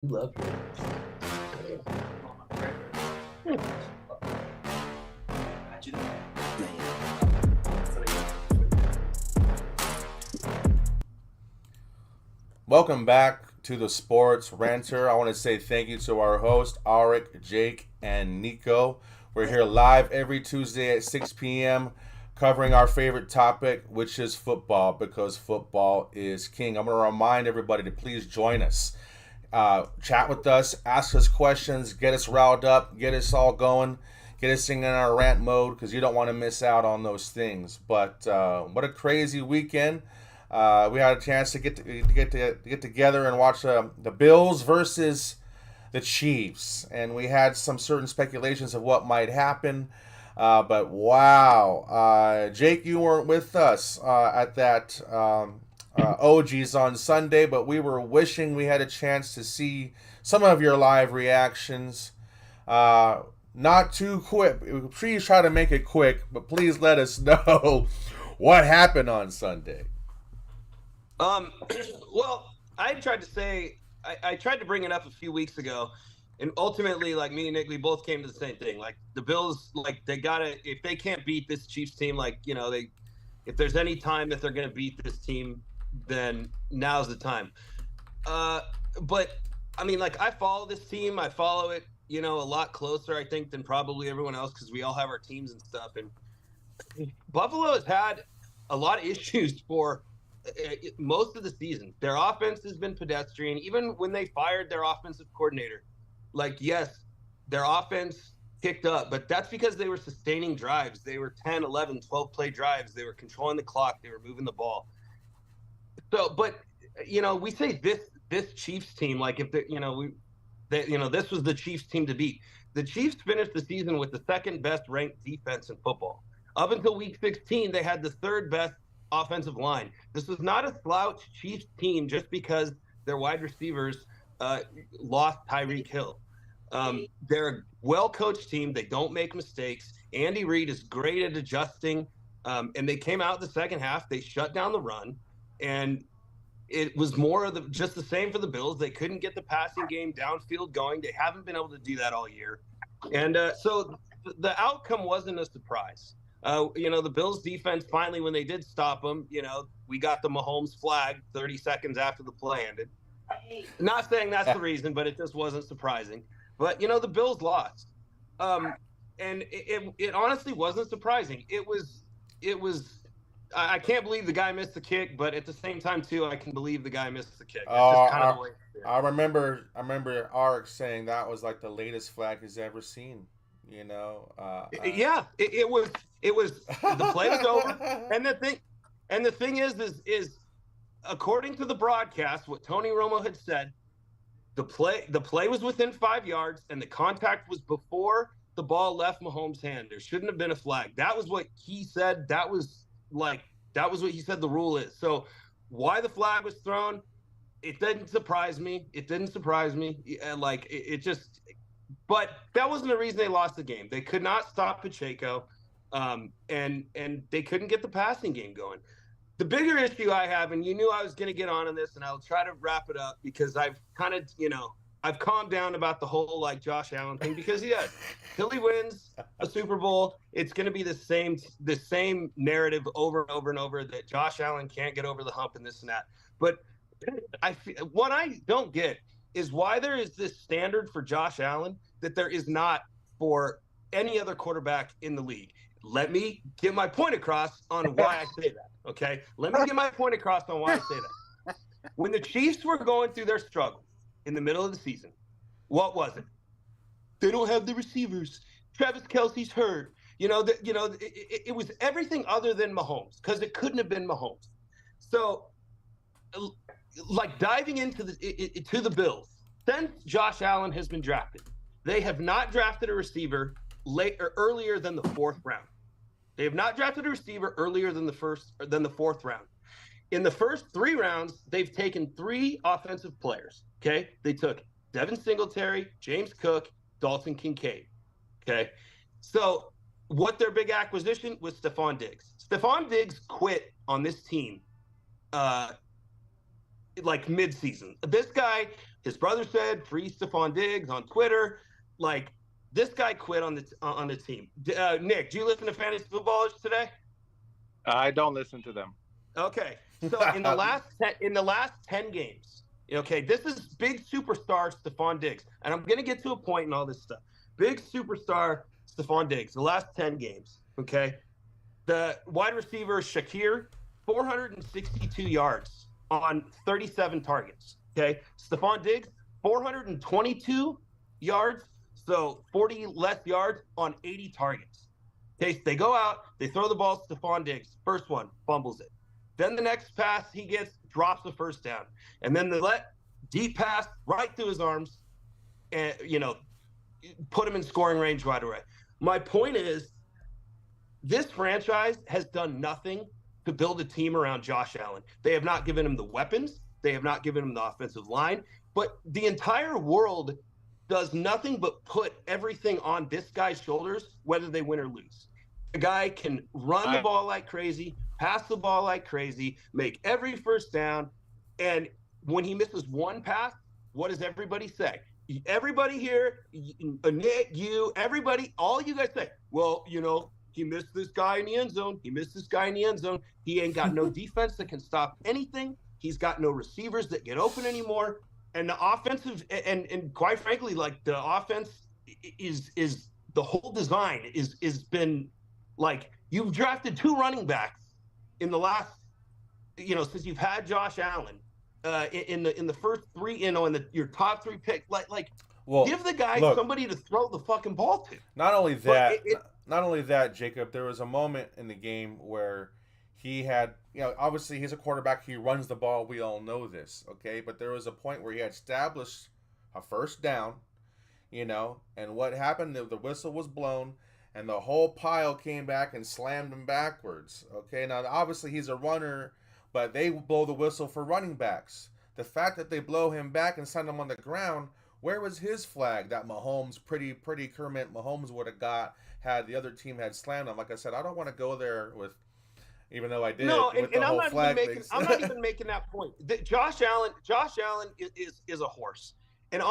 Love Welcome back to the Sports Ranter. I want to say thank you to our host, Arik, Jake, and Nico. We're here live every Tuesday at 6 p.m. covering our favorite topic, which is football, because football is king. I'm going to remind everybody to please join us. Chat with us, ask us questions, get us riled up, get us all going, get us in our rant mode because you don't want to miss out on those things. But what a crazy weekend! We had a chance to get together and watch the Bills versus the Chiefs, and we had some certain speculations of what might happen. But wow, Jake, you weren't with us at that OGs on Sunday, but we were wishing we had a chance to see some of your live reactions. Not too quick. Please try to make it quick, but please let us know what happened on Sunday. Um, well, I tried to say, I tried to bring it up a few weeks ago, and ultimately, like me and Nick, we both came to the same thing. Like the Bills, like they gotta, if they can't beat this Chiefs team, like if there's any time that they're gonna beat this team, then now's the time. Uh, but I mean, like I follow this team, I follow it, a lot closer, I think, than probably everyone else because we all have our teams and stuff. And Buffalo has had a lot of issues for most of the season. Their offense has been pedestrian. Even when they fired their offensive coordinator, like, yes, their offense kicked up, but that's because they were sustaining drives. They were 10, 11, 12 play drives. They were controlling the clock. They were moving the ball. So, but, we say this Chiefs team, like if, this was the Chiefs team to beat. The Chiefs finished the season with the second best ranked defense in football. Up until week 16, they had the third best offensive line. This was not a slouch Chiefs team just because their wide receivers lost Tyreek Hill. They're a well-coached team. They don't make mistakes. Andy Reid is great at adjusting, and they came out the second half. They shut down the run, and it was more of just the same for the Bills. They couldn't get the passing game downfield going. They haven't been able to do that all year, and so the outcome wasn't a surprise. The Bills defense finally, when they did stop them, we got the Mahomes flag 30 seconds after the play ended. Not saying that's the reason, but it just wasn't surprising. But the Bills lost, and it honestly wasn't surprising. It was. I can't believe the guy missed the kick, but at the same time too, I can believe the guy missed the kick. That's just kind of I, the way. I remember Arik saying that was like the latest flag he's ever seen. Yeah, it was the play was over, and the thing is according to the broadcast, what Tony Romo had said, the play was within 5 yards, and the contact was before the ball left Mahomes' hand. There shouldn't have been a flag. That was what he said. That was what he said the rule is. So why the flag was thrown, it didn't surprise me. It didn't surprise me. Like it just, but that wasn't the reason they lost the game. They could not stop Pacheco, and they couldn't get the passing game going. The bigger issue I have, and you knew I was going to get on this, and I'll try to wrap it up because I've kind of, I've calmed down about the whole like Josh Allen thing because yes, till he wins a Super Bowl, it's going to be the same narrative over and over and over that Josh Allen can't get over the hump and this and that. But what I don't get is why there is this standard for Josh Allen that there is not for any other quarterback in the league. Let me get my point across on why I say that. Okay. Let me get my point across on why I say that. When the Chiefs were going through their struggle in the middle of the season, what was it? They don't have the receivers. Travis Kelce's hurt. It was everything other than Mahomes because it couldn't have been Mahomes. So, like diving into the Bills, since Josh Allen has been drafted, they have not drafted a receiver earlier than the fourth round. They have not drafted a receiver earlier than the fourth round. In the first 3 rounds, they've taken 3 offensive players. Okay, they took Devin Singletary, James Cook, Dalton Kincaid. Okay, so what their big acquisition was Stephon Diggs. Stephon Diggs quit on this team like mid-season. This guy His brother said, free Stephon Diggs on Twitter. Like, this guy quit on the team. Nick, do you listen to Fantasy Footballers today? I don't listen to them. Okay. So in the last 10 games, okay, this is big superstar Stephon Diggs. And I'm going to get to a point in all this stuff. Big superstar Stephon Diggs, the last 10 games, okay? The wide receiver, Shakir, 462 yards on 37 targets, okay? Stephon Diggs, 422 yards, so 40 less yards on 80 targets. Okay, they go out, they throw the ball to Stephon Diggs. First one, fumbles it. Then the next pass he gets, drops the first down. And then they let deep pass right through his arms and, put him in scoring range right away. My point is, this franchise has done nothing to build a team around Josh Allen. They have not given him the weapons. They have not given him the offensive line. But the entire world does nothing but put everything on this guy's shoulders, whether they win or lose. The guy can run the ball like crazy, pass the ball like crazy, make every first down. And when he misses one pass, what does everybody say? Everybody here, Nick, you, everybody, all you guys say, well, he missed this guy in the end zone. He missed this guy in the end zone. He ain't got no defense that can stop anything. He's got no receivers that get open anymore. And the offensive, and quite frankly, like, the offense is the whole design is been like, you've drafted 2 running backs in the last, since you've had Josh Allen in the first 3, your top 3 picks. Well, give the guy somebody to throw the fucking ball to. Not only that, Jacob, there was a moment in the game where he had, obviously he's a quarterback. He runs the ball. We all know this, okay? But there was a point where he had established a first down, and what happened? The whistle was blown, and the whole pile came back and slammed him backwards, okay? Now, obviously he's a runner, but they blow the whistle for running backs. The fact that they blow him back and send him on the ground, where was his flag that Mahomes, pretty Kermit Mahomes would have had the other team had slammed him? Like I said, I don't want to go there with, even though I did. No, with the whole flag thing. I'm not even making that point. Josh Allen is a horse. And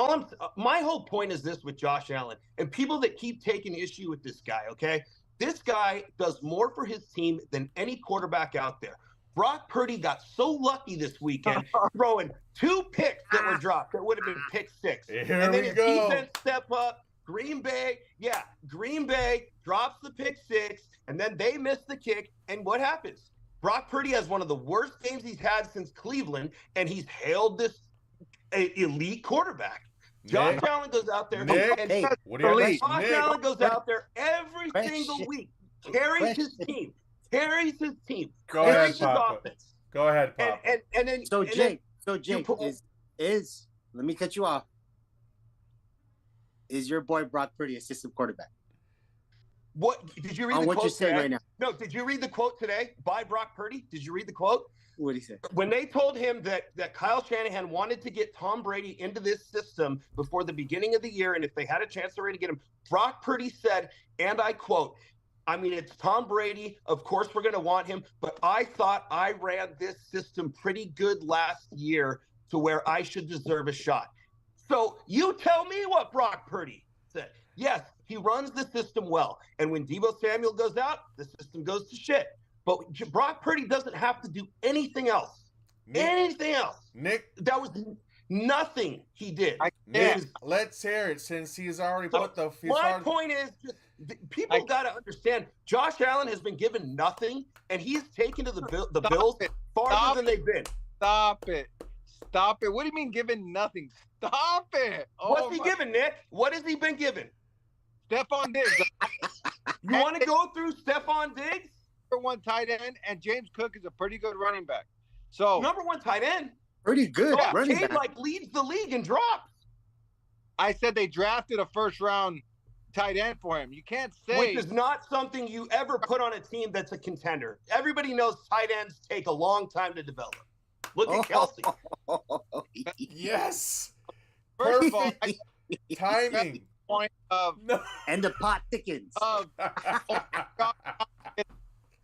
my whole point is this with Josh Allen and people that keep taking issue with this guy, okay? This guy does more for his team than any quarterback out there. Brock Purdy got so lucky this weekend throwing 2 picks that were dropped that would have been pick 6. Here and then we his go. defense step up. Green Bay drops the pick 6, and then they miss the kick. And what happens? Brock Purdy has one of the worst games he's had since Cleveland, and he's hailed this elite quarterback. Josh Allen goes out there Allen goes out there every single week, carries his team. Go ahead, Papa. Offense. Go ahead, Papa. And then Jake, is let me cut you off. Is your boy Brock Purdy a system quarterback? What did you read? On the what quote you're saying today? right now? No, did you read the quote today by Brock Purdy? Did you read the quote? What did he say? When they told him that Kyle Shanahan wanted to get Tom Brady into this system before the beginning of the year, and if they had a chance already to get him, Brock Purdy said, and I quote, I mean, it's Tom Brady. Of course, we're going to want him, but I thought I ran this system pretty good last year to where I should deserve a shot. So you tell me what Brock Purdy said. Yes, he runs the system well. And when Deebo Samuel goes out, the system goes to shit. But Brock Purdy doesn't have to do anything else. Nick, that was nothing he did. Let's hear it since he's already put the. My point is, people got to understand. Josh Allen has been given nothing, and he's taken to the Bills farther than they've been. Stop it! What do you mean given nothing? Stop it! What's he given, Nick? What has he been given? Stephon Diggs. You want to go through Stephon Diggs? Number 1 tight end, and James Cook is a pretty good running back. So number 1 tight end. Pretty good running Cade back. Leads the league in drops. I said they drafted a first-round tight end for him. You can't say. Which is not something you ever put on a team that's a contender. Everybody knows tight ends take a long time to develop. Look at Kelsey. Yes. First of all, timing. Point of and the pot thickens.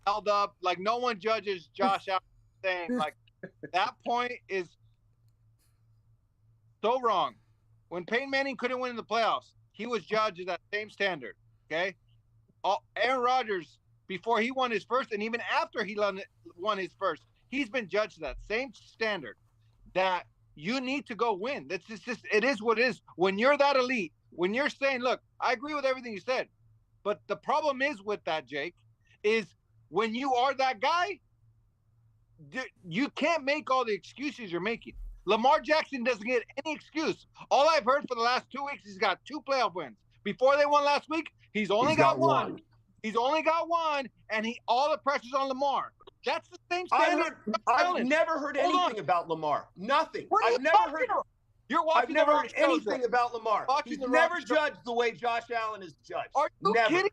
Held up like no one judges Josh Allen saying like that point is so wrong. When Peyton Manning couldn't win in the playoffs, he was judged at that same standard. Okay, Aaron Rodgers, before he won his first, and even after he won his first, he's been judged to that same standard. That you need to go win. That's just it is what it is. When you're that elite, when you're saying, look, I agree with everything you said, but the problem is with that, Jake, is when you are that guy, you can't make all the excuses you're making. Lamar Jackson doesn't get any excuse. All I've heard for the last 2 weeks, he's got 2 playoff wins. Before they won last week, he's only got one. He's only got one, and all the pressure's on Lamar. That's the same standard. I've never heard anything about Lamar. Nothing. I've never heard. I've never heard anything about Lamar. He's never judged the way Josh Allen is judged. Are you kidding?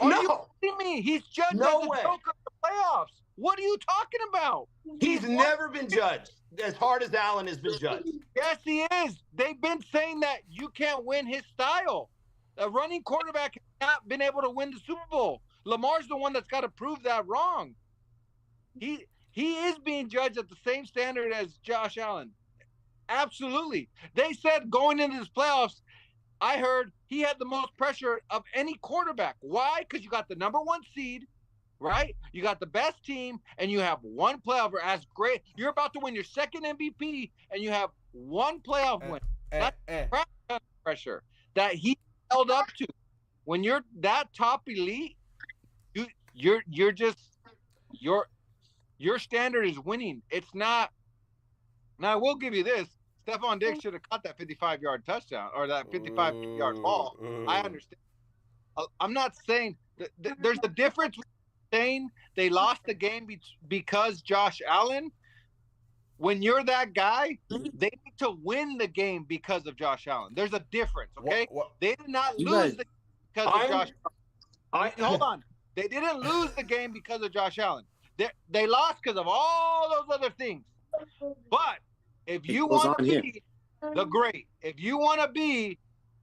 Are you kidding me? He's judged as a joker in the playoffs. What are you talking about? He's never been judged as hard as Allen has been judged. Yes, he is. They've been saying that you can't win his style. A running quarterback has not been able to win the Super Bowl. Lamar's the one that's got to prove that wrong. He is being judged at the same standard as Josh Allen. Absolutely. They said going into this playoffs, I heard he had the most pressure of any quarterback. Why? Because you got the number 1 seed, right? You got the best team, and you have one playoff. That's great. You're about to win your second MVP, and you have one playoff win. That's pressure that he held up to. When you're that top elite, your standard is winning. It's not. Now I will give you this: Stephon Diggs should have caught that 55-yard touchdown or that 55-yard ball. I understand. I'm not saying there's a difference between saying they lost the game because Josh Allen. When you're that guy, they need to win the game because of Josh Allen. There's a difference, okay? They did not lose the game because of Josh Allen. Hold on. They didn't lose the game because of Josh Allen. They lost because of all those other things. But if you want to be the great, if you want to be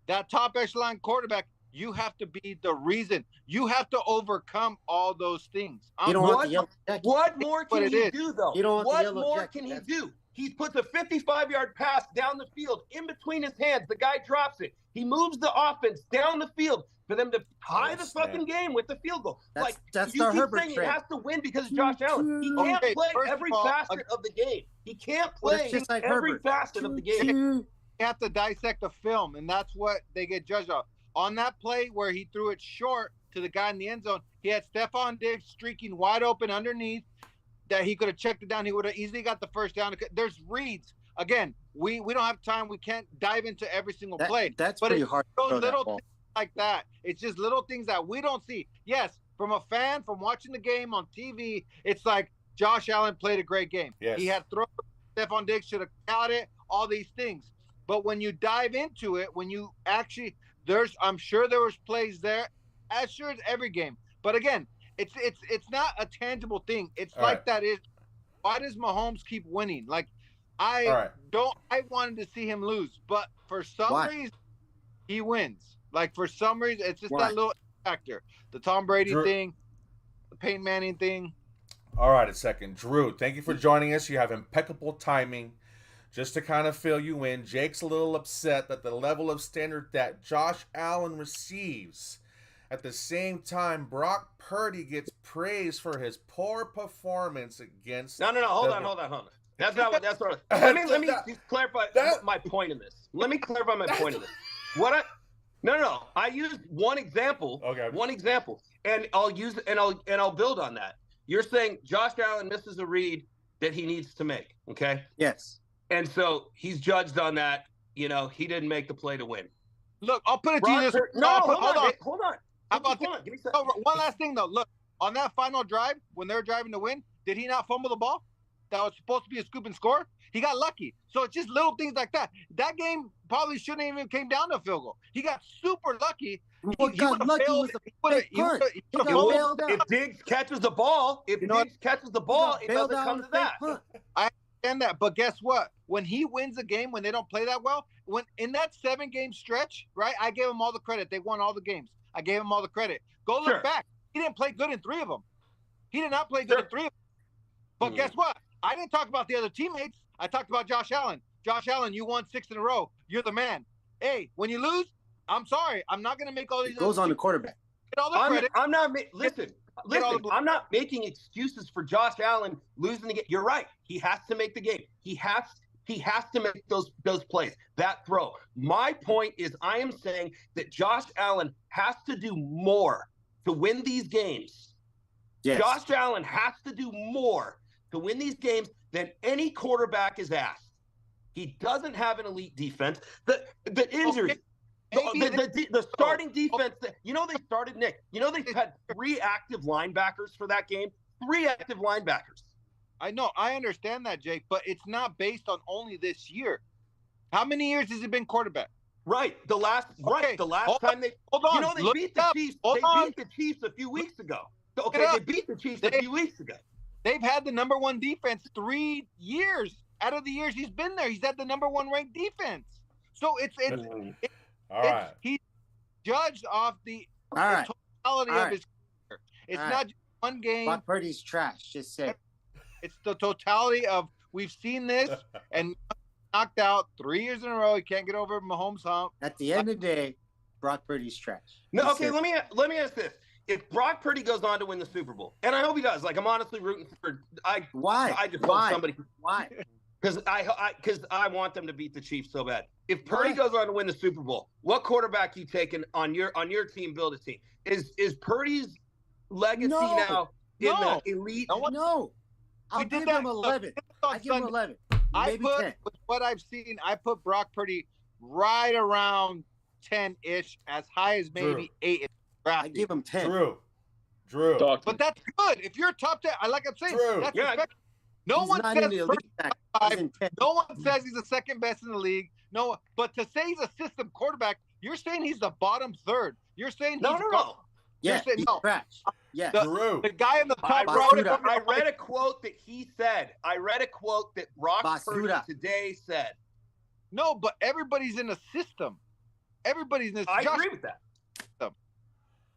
that top echelon quarterback, you have to be the reason. You have to overcome all those things. What more can he do, though? What more can he do? He puts a 55-yard pass down the field in between his hands. The guy drops it. He moves the offense down the field for them to tie the fucking game with the field goal. That's you keep saying he has to win because of Josh Allen. He can't play every facet of the game. He can't play every facet of the game. You have to dissect the film, and that's what they get judged on. On that play where he threw it short to the guy in the end zone, he had Stephon Diggs streaking wide open underneath that he could have checked it down. He would have easily got the first down. There's reads. Again, we don't have time. We can't dive into every single play. That's pretty hard. Those little things like that. It's just little things that we don't see. Yes, from a fan, from watching the game on TV, it's like Josh Allen played a great game. Yes. He had thrown. Stephon Diggs should have got it. All these things. But when you dive into it, when you actually – I'm sure there was plays there, as sure as every game. But again, it's not a tangible thing. It's that is why does Mahomes keep winning? Like I wanted to see him lose, but for some reason he wins. Like for some reason it's just that little factor. The Tom Brady thing, the Peyton Manning thing. All right, a second. Drew, thank you for joining us. You have impeccable timing. Just to kind of fill you in, Jake's a little upset that the level of standard that Josh Allen receives. At the same time, Brock Purdy gets praised for his poor performance against... No. Hold on. That's not what... That's what... Let me clarify my point in this. Let me clarify my point in this. No. I used one example. Okay. One example. And I'll build on that. You're saying Josh Allen misses a read that he needs to make, okay? Yes. And so he's judged on that. You know, he didn't make the play to win. Look, I'll put it to you this. Hold on. How about that? Give me one last thing, though. Look, on that final drive, when they're driving to win, did he not fumble the ball? That was supposed to be a scoop and score. He got lucky. So it's just little things like that. That game probably shouldn't even came down to a field goal. He got super lucky. If Diggs catches the ball, it doesn't come to that. I understand that, but guess what? When he wins a game, when they don't play that well, when in that 7-game stretch, right? I gave him all the credit. They won all the games. I gave him all the credit. Go look back. He didn't play good in 3 of them. He did not play good in 3 of them. But guess what? I didn't talk about the other teammates. I talked about Josh Allen. Josh Allen, you won 6 in a row. You're the man. Hey, when you lose, I'm sorry. I'm not going to make all these. It goes on the quarterback. Get all the credit. Listen. I'm not making excuses for Josh Allen losing the game. You're right. He has to make the game. He has to make those plays, that throw. My point is, I am saying that Josh Allen has to do more to win these games. Yes. Josh Allen has to do more to win these games than any quarterback is asked. He doesn't have an elite defense. The injuries, the starting defense, they started, Nick, they had 3 active linebackers for that game. 3 active linebackers. I know. I understand that, Jake, but it's not based on only this year. How many years has he been quarterback? Right. The last time they beat the Chiefs. Beat the Chiefs a few weeks ago. Okay, they beat the Chiefs a few weeks ago. They've had the number 1 defense 3 years. Out of the years he's been there, he's had the number 1 ranked defense. So he's judged off the totality of his career. It's not just one game. Brock Purdy's trash. Just say it's the totality of we've seen this and knocked out 3 years in a row. He can't get over Mahomes' hump. At the end of the day, Brock Purdy's trash. No, okay. Let me ask this: if Brock Purdy goes on to win the Super Bowl, and I hope he does, like I'm honestly rooting for. Why? I just hope somebody. Why? Because I want them to beat the Chiefs so bad. If Purdy goes on to win the Super Bowl, what quarterback you taking on your team? Build a team. Is Purdy's legacy now in the elite? No. I'll give him 11. I give him 11. Maybe 10. With what I've seen, I put Brock Purdy right around 10-ish, as high as maybe 8. I give him 10. Drew. But that's good. If you're top 10, like I'm saying, that's respectable. No one says he's the second best in the league. No, but to say he's a system quarterback, you're saying he's the bottom third. You're saying no. Yeah, he's trash. Yeah, the guy in the top row. I read a quote that he said. I read a quote that Brock Purdy today said. No, but everybody's in a system. Everybody's in a system. I agree with that.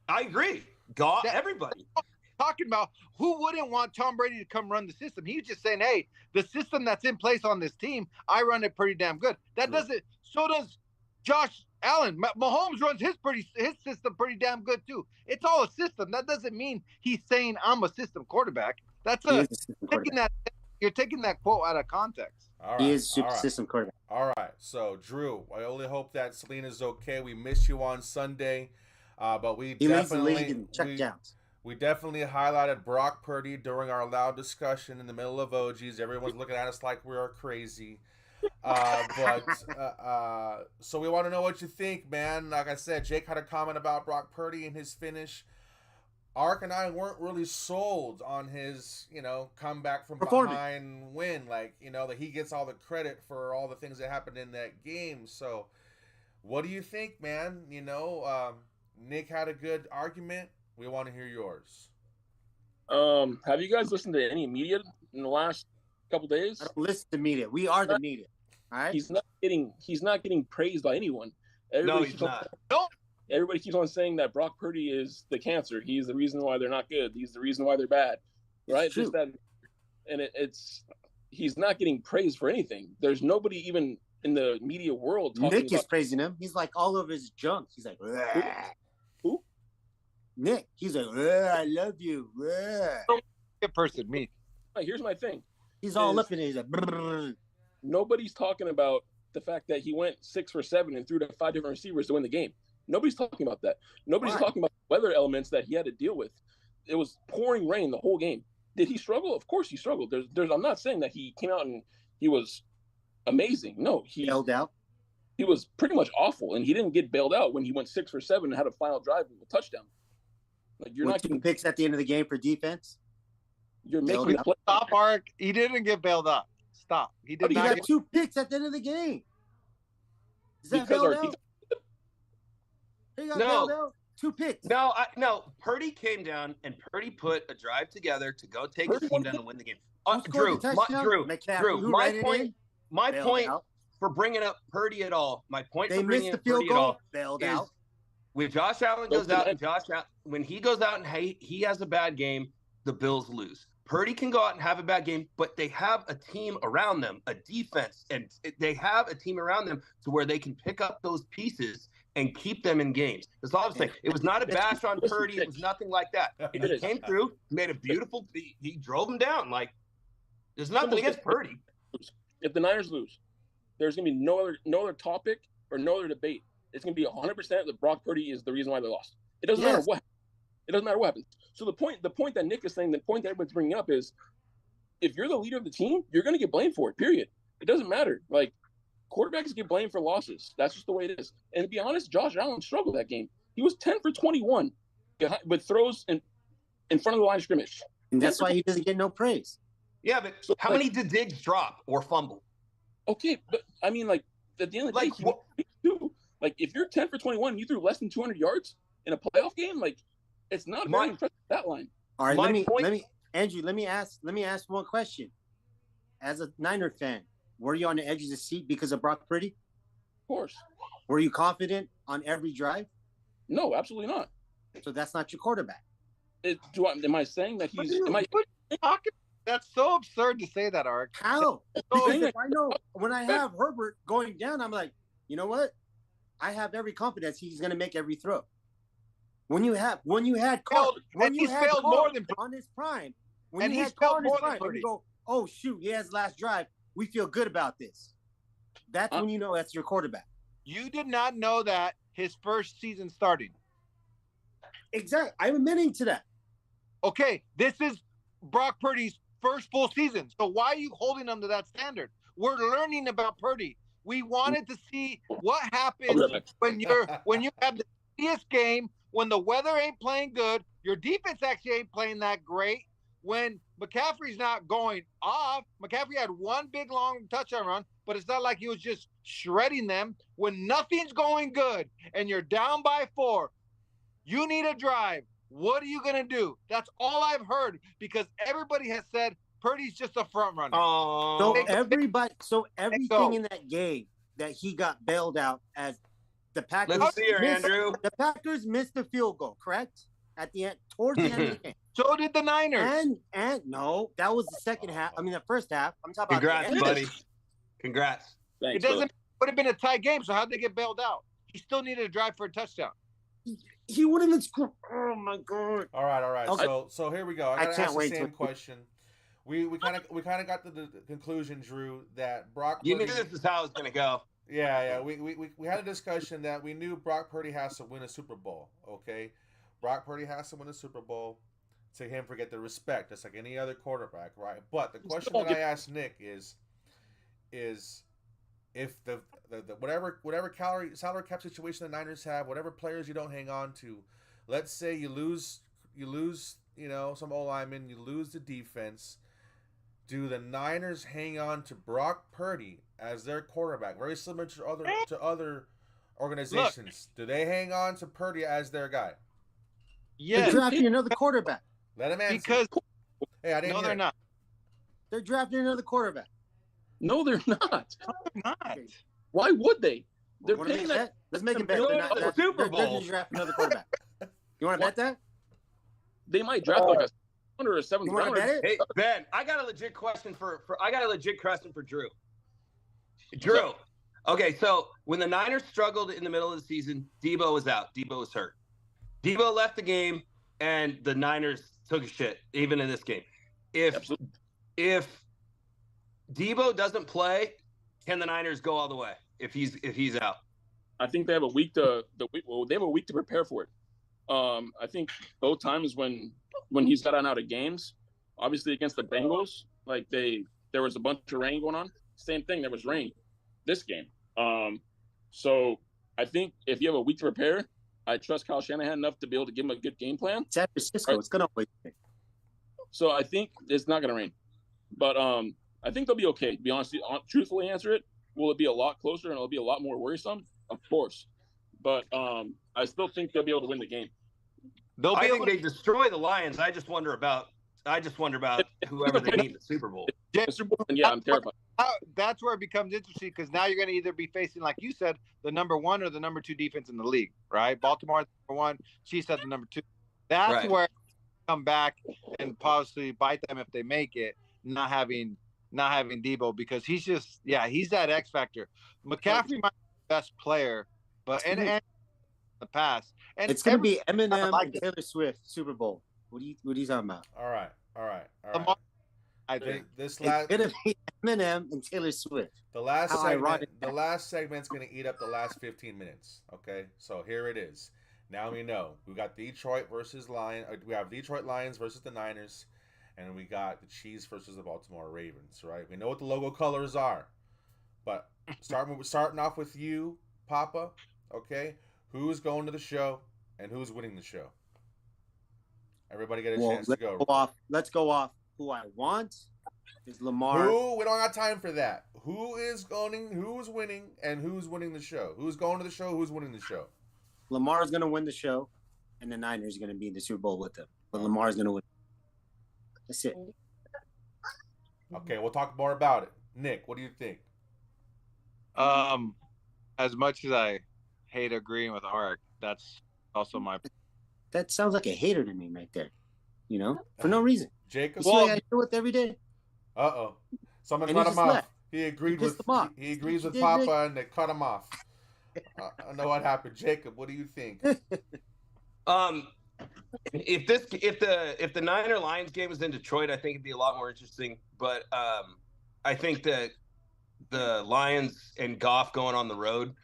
I agree. Everybody. Talking about who wouldn't want Tom Brady to come run the system. He's just saying, hey, the system that's in place on this team, I run it pretty damn good. That doesn't. So does Josh Allen. Mahomes runs his system pretty damn good too. It's all a system. That doesn't mean he's saying I'm a system quarterback. That's you're taking that quote out of context. All right, he is super system quarterback. All right. So Drew, I only hope that Selena's okay. We missed you on Sunday, but we definitely We definitely highlighted Brock Purdy during our loud discussion in the middle of OGs. Everyone's looking at us like we are crazy. So we want to know what you think, man. Like I said, Jake had a comment about Brock Purdy and his finish. Ark and I weren't really sold on his, comeback from behind win. Like, that he gets all the credit for all the things that happened in that game. So what do you think, man? Nick had a good argument. We want to hear yours. Have you guys listened to any media in the last couple days? I don't listen to media. We are the media. All right. He's not getting praised by anyone. He's not. Everybody keeps on saying that Brock Purdy is the cancer. He's the reason why they're not good. He's the reason why they're bad. Right? Just that, and he's not getting praised for anything. There's nobody even in the media world talking Nick is praising him. He's like all over his junk. He's like, who? Nick. He's like, I love you. Good person, me. Here's my thing. He's all up in it. He's like, nobody's talking about the fact that he went 6 for 7 and threw to 5 different receivers to win the game. Nobody's talking about that. Nobody's talking about the weather elements that he had to deal with. It was pouring rain the whole game. Did he struggle? Of course he struggled. I'm not saying that he came out and he was amazing. No, he bailed out. He was pretty much awful, and he didn't get bailed out when he went 6 for 7 and had a final drive with a touchdown. Like you're not getting picks at the end of the game for defense. You're making stop, Ark. He didn't get bailed out. Stop. He did not. He got 2 picks at the end of the game. Is that bailed out? He got bailed out. 2 picks. No. Purdy came down and Purdy put a drive together to go take his team down and win the game. Drew. My point for bringing up Purdy at all. My point for bringing up Purdy at all is when Josh Allen goes out and when he goes out and he has a bad game, the Bills lose. Purdy can go out and have a bad game, but they have a team around them, a defense, and they have a team around them to where they can pick up those pieces and keep them in games. That's all I'm saying. It was not a bash on Purdy. It was nothing like that. He came through, made a beautiful – he drove them down. Like, there's nothing against Purdy. If the Niners lose, there's going to be no other topic or no other debate. It's going to be 100% that Brock Purdy is the reason why they lost. It doesn't matter what. It doesn't matter what happens. So the point that Nick is saying, the point that everybody's bringing up is, if you're the leader of the team, you're going to get blamed for it. Period. It doesn't matter. Like, quarterbacks get blamed for losses. That's just the way it is. And to be honest, Josh Allen struggled that game. He was 10 for 21 with throws in front of the line of scrimmage. And that's why he doesn't get no praise. Yeah, but so, how many did Diggs drop or fumble? Okay, but I mean, like, at the end of the day, like, if you're 10 for 21 and you threw less than 200 yards in a playoff game, like, it's not a very impressive stat line. All right, let me Andrew, let me ask one question. As a Niner fan, were you on the edge of the seat because of Brock Purdy? Of course. Were you confident on every drive? No, absolutely not. So that's not your quarterback. Am I saying that he's? That's so absurd to say that, Ark. How? If I know when I have Herbert going down, I'm like, you know what? I have every confidence he's going to make every throw. When you had Carr, on his prime, when you had Carr on his prime, and you go, oh shoot, he has last drive. We feel good about this. That's when you know that's your quarterback. You did not know that his first season starting. Exactly. I'm admitting to that. Okay, this is Brock Purdy's first full season. So why are you holding him to that standard? We're learning about Purdy. We wanted to see what happens when you have the easiest game, when the weather ain't playing good, your defense actually ain't playing that great. When McCaffrey's not going off, McCaffrey had one big long touchdown run, but it's not like he was just shredding them. When nothing's going good and you're down by 4, you need a drive. What are you going to do? That's all I've heard, because everybody has said Purdy's just a front runner. So everything in that game that he got bailed out as the Packers. Let's see her, Andrew. The Packers missed the field goal, correct? At the end, towards the end of the game. So did the Niners. And no, that was the second half. I mean, the first half. I'm talking about. Congrats, buddy. Congrats. Thanks, it would have been a tie game. So how'd they get bailed out? He still needed a drive for a touchdown. He would have been scored. Oh my god! All right. Okay. So here we go. I gotta ask the same question. We kind of got to the conclusion, Drew, that Brock. You knew this is how it was gonna go. Yeah. We had a discussion that we knew Brock Purdy has to win a Super Bowl. Okay, Brock Purdy has to win a Super Bowl to him for get the respect, just like any other quarterback, right? But the question that I asked Nick is if the whatever salary cap situation the Niners have, whatever players you don't hang on to, let's say you lose, some O-linemen, you lose the defense. Do the Niners hang on to Brock Purdy as their quarterback? Very similar to other organizations. Do they hang on to Purdy as their guy? Yeah. They're drafting another quarterback. Let him answer. Because they're not. They're drafting another quarterback. No, they're not. No, they're not. Why would they? They're paying that. Let's make it bet. Super Bowl. They're going to draft another quarterback. You want to bet that? They might draft like a or a 7th rounder. Hey Ben, I got a legit question for Drew. Drew. Okay, so when the Niners struggled in the middle of the season, Debo was out. Debo was hurt. Debo left the game, and the Niners took a shit, even in this game. If Debo doesn't play, can the Niners go all the way if he's out? I think they have a week to prepare for it. I think both times when he's gotten out of games, obviously against the Bengals, like there was a bunch of rain going on. Same thing, there was rain this game. So I think if you have a week to prepare, I trust Kyle Shanahan enough to be able to give him a good game plan. San Francisco, it's gonna wait. So I think it's not gonna rain, but I think they'll be okay. To be honest, truthfully answer it. Will it be a lot closer and it'll be a lot more worrisome? Of course, but I still think they'll be able to win the game. I think they destroy the Lions. I just wonder about whoever they need in the Super Bowl. The Super Bowl, yeah, I'm terrified. That's where it becomes interesting, because now you're going to either be facing, like you said, the number 1 or the number 2 defense in the league, right? Baltimore number 1, Chiefs at the number 2. That's where it come back and possibly bite them if they make it. Not having Debo, because he's that X factor. McCaffrey might be the best player, but and the past. And it's going to be Eminem like and Taylor Swift Super Bowl. What are you talking about? All right. I think it's going to be Eminem and Taylor Swift. The last segment's going to eat up the last 15 minutes. Okay, so here it is. Now we know we got Detroit versus Lions. We have Detroit Lions versus the Niners, and we got the Chiefs versus the Baltimore Ravens. Right? We know what the logo colors are, but starting off with you, Papa. Okay. Who's going to the show and who's winning the show? Everybody get a chance to go. Let's go off. Who I want is Lamar. We don't got time for that. Who's winning, and who's winning the show? Who's going to the show? Who's winning the show? Lamar's going to win the show, and the Niners are going to be in the Super Bowl with them. But Lamar's going to win. That's it. Okay, we'll talk more about it. Nick, what do you think? As much as I hate agreeing with Art, that's also my. That sounds like a hater to me right there. For no reason. Jacob, I deal with every day. Someone cut him off. He agreed with Papa, and they cut him off. I know what happened. Jacob, what do you think? If the Niner Lions game was in Detroit, I think it'd be a lot more interesting. But I think that the Lions and Goff going on the road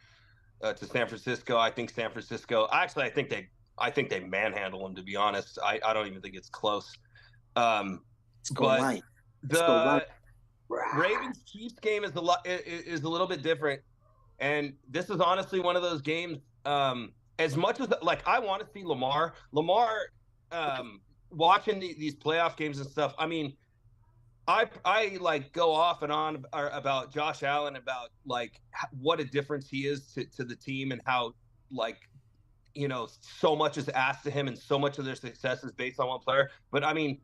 to San Francisco. I think San Francisco. Actually, I think they manhandle them. To be honest, I don't even think it's close. But the Ravens Chiefs game is a little bit different, and this is honestly one of those games. As much as I want to see Lamar, watching these playoff games and stuff. I mean, I go off and on about Josh Allen, about what a difference he is to the team, and how so much is asked of him and so much of their success is based on one player. But I mean,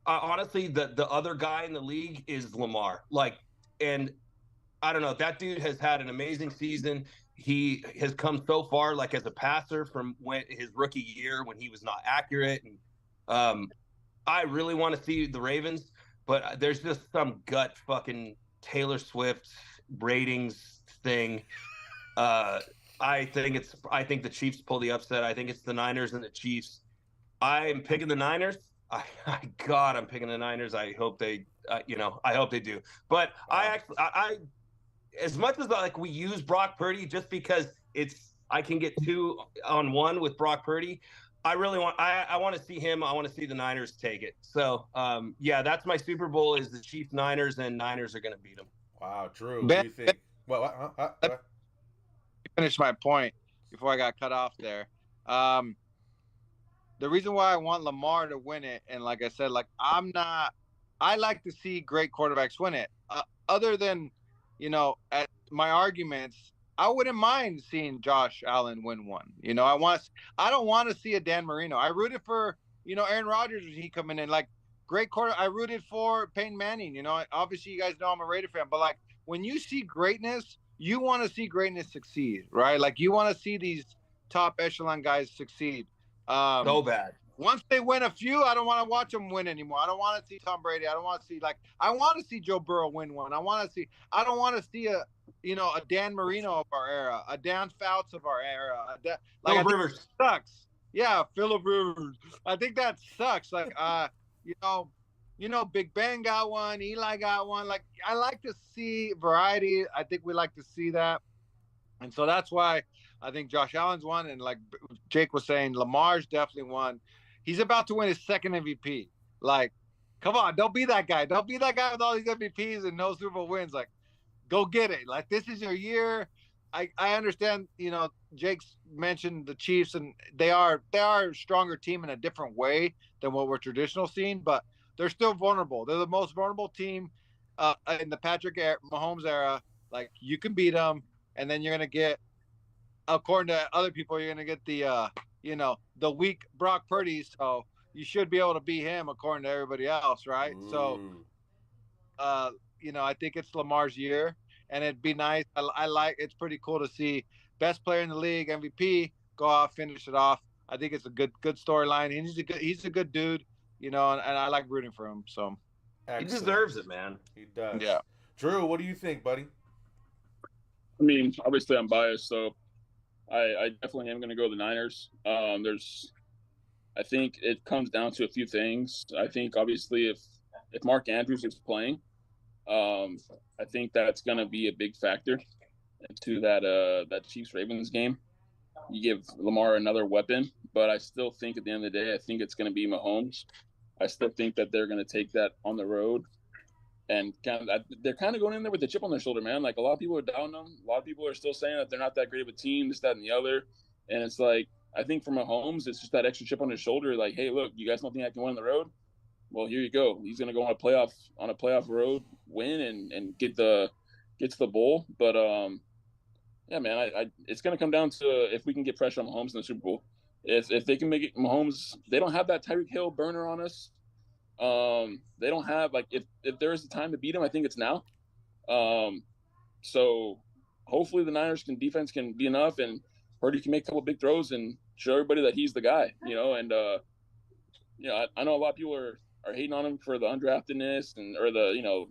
honestly, the other guy in the league is Lamar. And I don't know, that dude has had an amazing season. He has come so far, as a passer from his rookie year when he was not accurate. And I really want to see the Ravens, but there's just some gut fucking Taylor Swift ratings thing. I think the Chiefs pull the upset. I think it's the Niners and the Chiefs. I'm picking the Niners. I'm picking the Niners. I hope they, I hope they do. But I as much as we use Brock Purdy just because I can get 2-on-1 with Brock Purdy. I really want to see him. I want to see the Niners take it. So, that's my Super Bowl is the Chiefs Niners, and Niners are going to beat them. Wow, Drew, what do you think? What? Finish my point before I got cut off there. The reason why I want Lamar to win it, and like I said, I like to see great quarterbacks win it. Other than, at my arguments, I wouldn't mind seeing Josh Allen win one. I don't want to see a Dan Marino. I rooted for, Aaron Rodgers when he coming in, great quarter. I rooted for Peyton Manning. Obviously you guys know I'm a Raider fan, but when you see greatness, you want to see greatness succeed, right? You want to see these top echelon guys succeed. So bad. Once they win a few, I don't want to watch them win anymore. I don't want to see Tom Brady. I don't want to see I want to see Joe Burrow win one. I don't want to see a Dan Marino of our era, a Dan Fouts of our era. Phillip Rivers sucks. Yeah, Phillip Rivers. I think that sucks. Big Ben got one, Eli got one. I like to see variety. I think we like to see that. And so that's why I think Josh Allen's won. And like Jake was saying, Lamar's definitely won. He's about to win his second MVP. Come on, don't be that guy. Don't be that guy with all these MVPs and no Super Bowl wins. Go get it. This is your year. I understand, Jake's mentioned the Chiefs, and they are a stronger team in a different way than what we're traditional seeing, but they're still vulnerable. They're the most vulnerable team in the Patrick Mahomes era. You can beat them, and then you're going to get, according to other people, you're going to get the weak Brock Purdy. So you should be able to beat him according to everybody else, right? Ooh. So, I think it's Lamar's year, and it'd be nice. It's pretty cool to see best player in the league, MVP, go off, finish it off. I think it's a good storyline. He's a good dude. and I like rooting for him. So he deserves it, man. He does. Yeah. Drew, what do you think, buddy? I mean, obviously I'm biased, so I definitely am going to go the Niners. I think it comes down to a few things. I think obviously if Mark Andrews is playing, I think that's going to be a big factor into that Chiefs-Ravens game. You give Lamar another weapon, but I still think at the end of the day, I think it's going to be Mahomes. I still think that they're going to take that on the road, and they're kind of going in there with a chip on their shoulder, man. Like a lot of people are down them. A lot of people are still saying that they're not that great of a team, this, that, and the other. And it's like, I think for Mahomes, it's just that extra chip on his shoulder. Like, hey, look, you guys don't think I can win on the road? Well, here you go. He's going to go on a playoff road win and get to the bowl. But yeah, man, it's going to come down to if we can get pressure on Mahomes in the Super Bowl. If they can make it, Mahomes, they don't have that Tyreek Hill burner on us. They don't have, like, if there is a time to beat him, I think it's now. So hopefully the Niners defense can be enough, and Purdy can make a couple big throws and show everybody that he's the guy, and I know a lot of people are hating on him for the undraftedness or the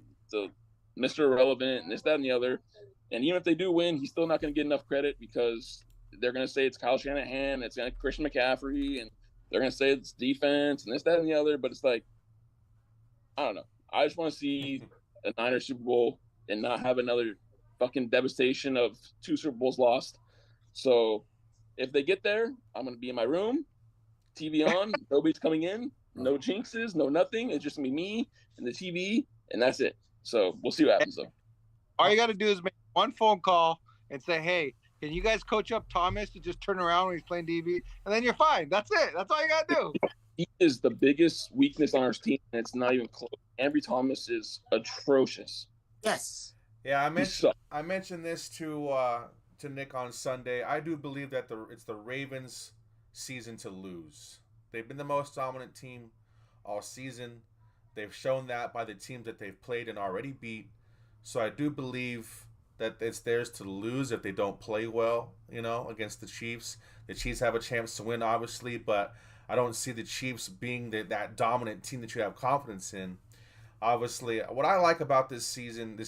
Mr. Irrelevant and this, that, and the other. And even if they do win, he's still not going to get enough credit because they're going to say it's Kyle Shanahan, it's Christian McCaffrey, and they're going to say it's defense and this, that, and the other. But it's like, I don't know. I just want to see a Niners Super Bowl and not have another fucking devastation of 2 Super Bowls lost. So if they get there, I'm going to be in my room, TV on, nobody's coming in, no jinxes, no nothing. It's just going to be me and the TV, and that's it. So we'll see what happens, though. All you got to do is make one phone call and say, hey, can you guys coach up Thomas to just turn around when he's playing DB? And then you're fine. That's it. That's all you got to do. He is the biggest weakness on our team, and it's not even close. Ambry Thomas is atrocious. Yes. Yeah, I mentioned this to Nick on Sunday. I do believe that it's the Ravens' season to lose. They've been the most dominant team all season. They've shown that by the teams that they've played and already beat. So I do believe that it's theirs to lose if they don't play well, against the Chiefs. The Chiefs have a chance to win, obviously, but I don't see the Chiefs being that dominant team that you have confidence in. Obviously, what I like about this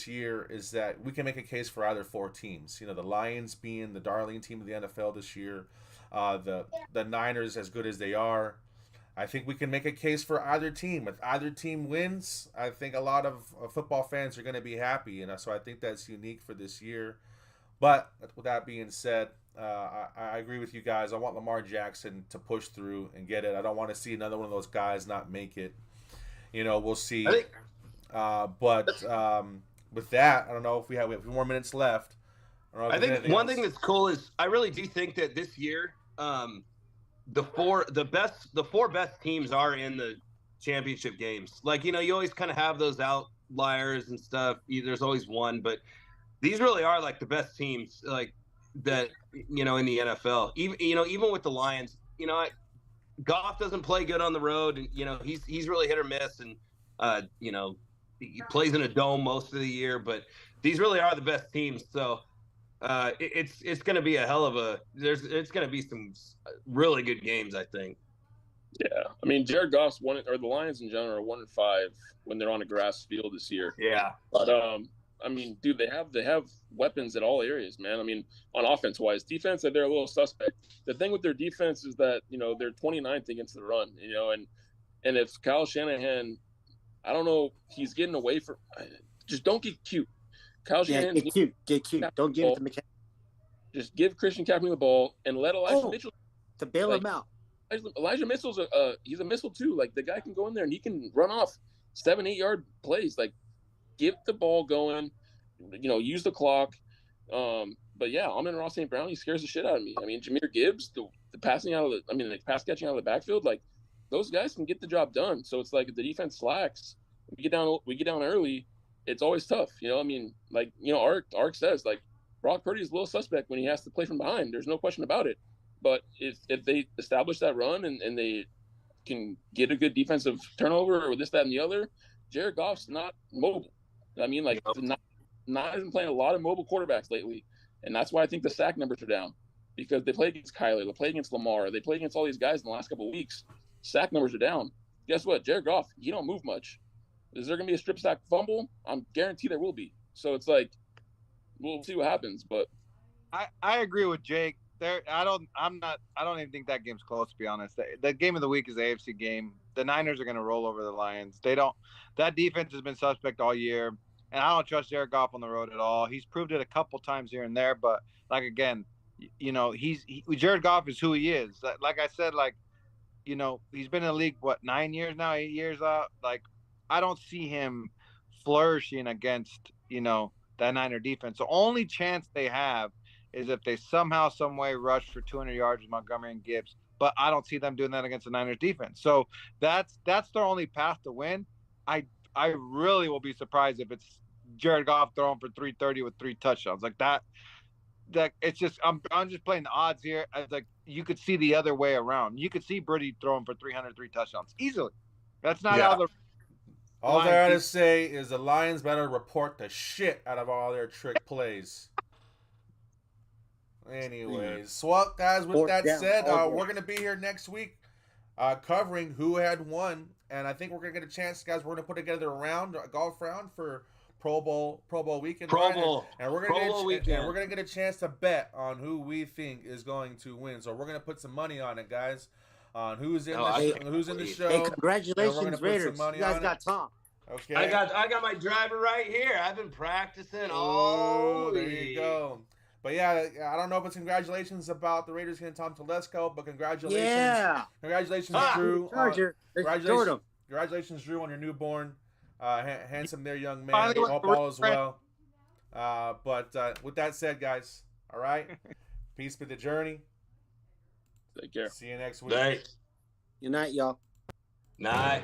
year, is that we can make a case for either 4 teams. The Lions being the darling team of the NFL this year, the Niners as good as they are. I think we can make a case for either team. If either team wins, I think a lot of football fans are going to be happy, so I think that's unique for this year. But with that being said, I agree with you guys. I want Lamar Jackson to push through and get it. I don't want to see another one of those guys not make it. We'll see. But with that, I don't know if we have a few more minutes left. I think one thing that's cool is I really do think that this year, the 4 best teams are in the championship games. Like, you always kind of have those outliers and stuff. There's always one, but these really are like the best teams, like that, in the NFL. Even with the Lions, Goff doesn't play good on the road, and he's really hit or miss, and he plays in a dome most of the year. But these really are the best teams. So it's going to be it's going to be some really good games, I think. Yeah, I mean, Jared Goff's or the Lions in general are 1-5 when they're on a grass field this year. Yeah, but I mean, dude, they have weapons at all areas, man. I mean, on offense wise, defense, they're a little suspect. The thing with their defense is that they're 29th against the run, and if Kyle Shanahan, I don't know, he's getting away from. Just don't get cute. Kyle Shanahan, get cute. Don't give it to McCaffrey. Just give Christian McCaffrey the ball and let Elijah Mitchell to bail him out. Elijah Mitchell's he's a missile too. Like, the guy can go in there and he can run off 7-8 yard plays. Like, get the ball going, use the clock. But yeah, Amon-Ra St. Brown, he scares the shit out of me. I mean, Jahmyr Gibbs, the pass catching out of the backfield, like, those guys can get the job done. So it's like, if the defense slacks, we get down early, it's always tough. I mean, like, Ark says, like, Brock Purdy is a little suspect when he has to play from behind. There's no question about it. But if they establish that run and they can get a good defensive turnover or this, that, and the other, Jared Goff's not mobile. I mean, like, not been playing a lot of mobile quarterbacks lately. And that's why I think the sack numbers are down, because they play against Kyler, they play against Lamar, they play against all these guys in the last couple of weeks. Sack numbers are down. guess what? Jared Goff, he don't move much. Is there going to be a strip sack fumble? I'm guaranteed there will be. So it's like, we'll see what happens. But I agree with Jake. I don't even think that game's close, to be honest. The game of the week is the AFC game. The Niners are going to roll over the Lions. That defense has been suspect all year, and I don't trust Jared Goff on the road at all. He's proved it a couple times here and there, but like again, Jared Goff is who he is. Like I said, he's been in the league 9 years now, 8 years out. Like, I don't see him flourishing against that Niner defense. The only chance they have is if they somehow, some way rush for 200 yards with Montgomery and Gibbs. But I don't see them doing that against the Niners defense. So that's their only path to win. I really will be surprised if it's Jared Goff throwing for 330 with 3 touchdowns like that. That it's just I'm just playing the odds here. It's like you could see the other way around. You could see Brady throwing for 303 touchdowns easily. That's not how the. All I gotta say is the Lions better report the shit out of all their trick plays. Anyways, well, guys, with that said, we're going to be here next week covering who had won. And I think we're going to get a chance, guys. We're going to put together a golf round for Pro Bowl weekend. And we're going to get a chance to bet on who we think is going to win. So we're going to put some money on it, guys, on who's in the show. Hey, congratulations, Raiders. You guys got Tom. Okay. I got my driver right here. I've been practicing all week. There you go. But yeah, I don't know if it's congratulations about the Raiders getting Tom Telesco, but congratulations. Yeah. Congratulations, Drew. Congratulations, Drew, on your newborn. Handsome there, young man. Hope all is well. But with that said, guys, all right. Peace be the journey. Take care. See you next week. Night. Good night, y'all. Night.